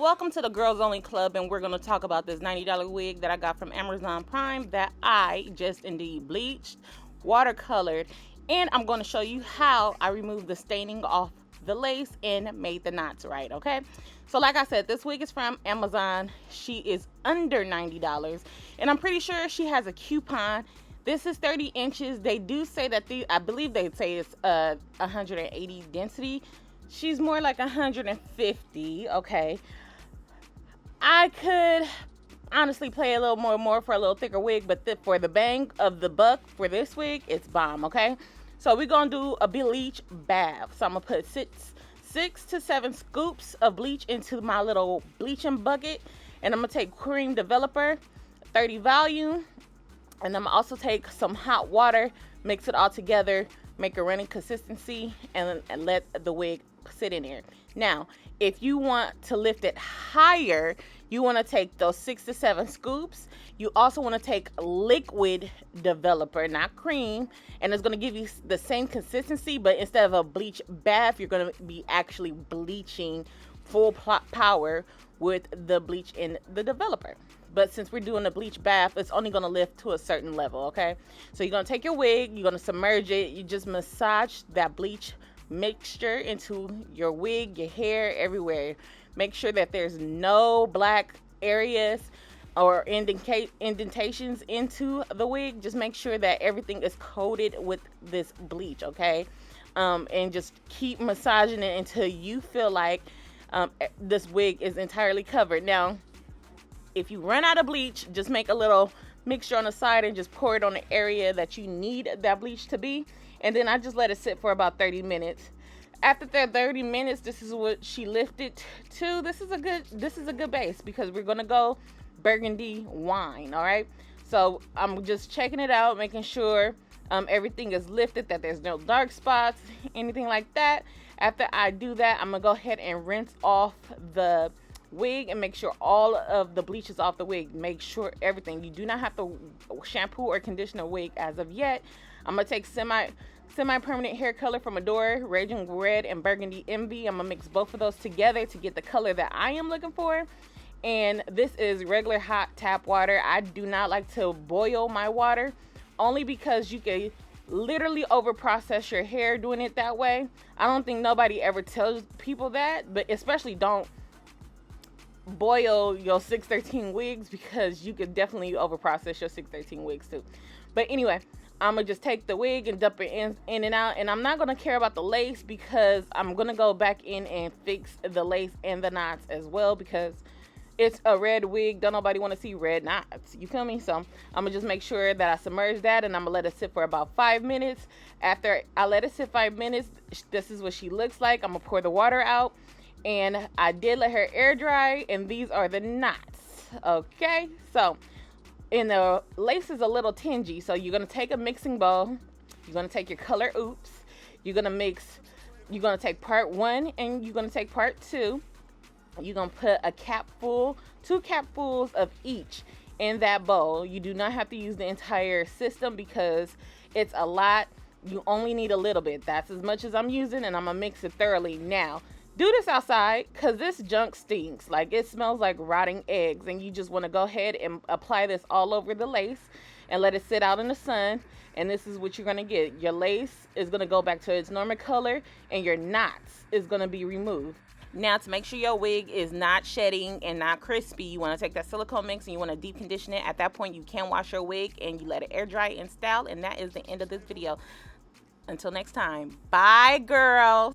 welcome to the Girls Only Club, and we're going to talk about this $90 wig that I got from Amazon Prime that I just indeed bleached, watercolored, and I'm going to show you how I removed the staining off the lace and made the knots right, okay? So like I said, this wig is from Amazon. She is under $90, and I'm pretty sure she has a coupon. This is 30 inches. They do say that I believe they say it's 180 density. She's more like 150, okay? I could honestly pay a little more for a little thicker wig, but for the bang of the buck for this wig, it's bomb, okay? So we're gonna do a bleach bath. So I'm gonna put six to 7 scoops of bleach into my little bleaching bucket, and I'm gonna take cream developer, 30 volume, and I'm gonna also take some hot water, mix it all together, make a running consistency, and let the wig sit in there. Now, if you want to lift it higher, you want to take those 6 to 7 scoops. You also want to take liquid developer, not cream, and it's going to give you the same consistency, but instead of a bleach bath, you're going to be actually bleaching full power with the bleach in the developer. But since we're doing a bleach bath, it's only going to lift to a certain level, okay? So you're going to take your wig, you're going to submerge it, you just massage that bleach mixture into your wig, your hair, everywhere. Make sure that there's no black areas or indentations into the wig. Just make sure that everything is coated with this bleach, okay? And just keep massaging it until you feel like this wig is entirely covered. Now, if you run out of bleach, just make a little mixture on the side and just pour it on the area that you need that bleach to be. And then I just let it sit for about 30 minutes. After that 30 minutes, this is what she lifted to. This is a good base because we're gonna go burgundy wine, all right? So I'm just checking it out, making sure everything is lifted, that there's no dark spots, anything like that. After I do that, I'm gonna go ahead and rinse off the wig and make sure all of the bleach is off the wig. Make sure everything. You do not have to shampoo or condition a wig as of yet. I'm gonna take semi-permanent hair color from Adore, Raging Red and Burgundy Envy. I'm gonna mix both of those together to get the color that I am looking for. And this is regular hot tap water. I do not like to boil my water, only because you can literally over process your hair doing it that way. I don't think nobody ever tells people that, but especially don't boil your 613 wigs, because you could definitely over process your 613 wigs too. But anyway, I'm gonna just take the wig and dump it in and out, and I'm not gonna care about the lace because I'm gonna go back in and fix the lace and the knots as well, because it's a red wig. Don't nobody want to see red knots, you feel me? So I'm gonna just make sure that I submerge that, and I'm gonna let it sit for about 5 minutes. After I let it sit 5 minutes, this is what she looks like. I'm gonna pour the water out, and I did let her air dry, and these are the knots, okay? So, and the lace is a little tingy, so you're gonna take a mixing bowl, you're gonna take your color oops, you're gonna take part 1 and you're gonna take part 2. You're gonna put a capful, 2 capfuls of each in that bowl. You do not have to use the entire system because it's a lot. You only need a little bit. That's as much as I'm using, and I'm gonna mix it thoroughly. Now, do this outside because this junk stinks. Like, it smells like rotting eggs, and you just want to go ahead and apply this all over the lace and let it sit out in the sun. And this is what you're going to get. Your lace is going to go back to its normal color, and your knots is going to be removed. Now, to make sure your wig is not shedding and not crispy, you want to take that silicone mix and you want to deep condition it. At that point, you can wash your wig and you let it air dry in style. And that is the end of this video. Until next time, bye, girl.